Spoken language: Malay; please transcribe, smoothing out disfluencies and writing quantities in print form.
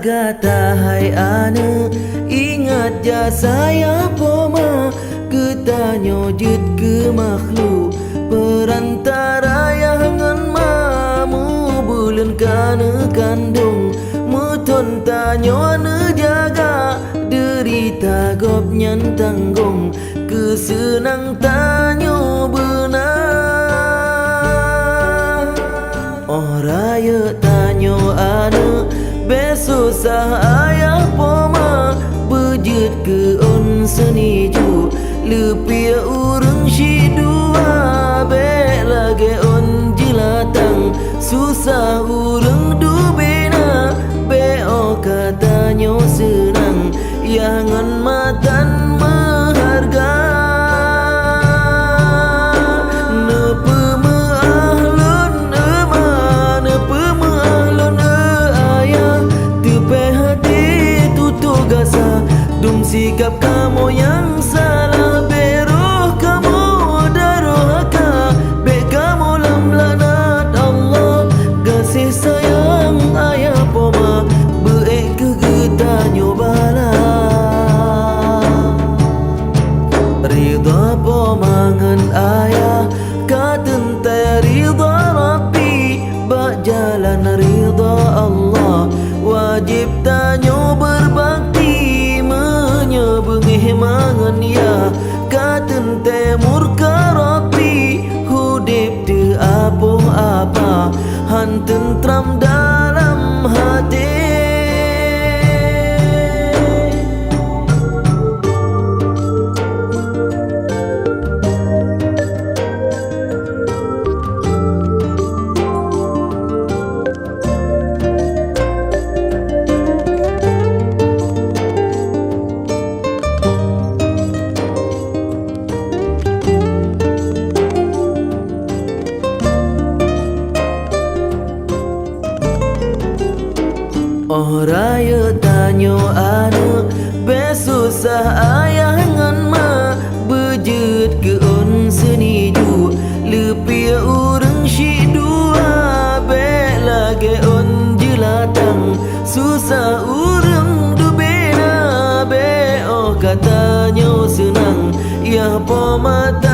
kata hai ane ingat ja saya poma ketanyo jut ke makhluk perantara yang mamu bulan kana kandung muton tanyo ane jaga derita gop nyan tanggung kesenang tanyo benar oh raya tanyo ane besusah ayah poma bejut ke on seniju lepia urang si dua be lagi on jilatang susah urang du bena be o katanya senang yangan matan maharga sikap kamu yang salah beruh kamu darohaka be kamu lam lanat Allah kasih sayang ayah poma beek kegetanyo bala ridha poma ngan ayah katentai ridha Rabbi bak jalan ridha Allah wajib tanyo berbakti mangan ya katente murka Rabbi hudip de apa han tentram dalam hati oh raya tanyo ane besusah ayah ngan ma bejut ke on seniju lepia urang si dua be lagi on jelatang susah urang du bena be oh katanya senang ya pomata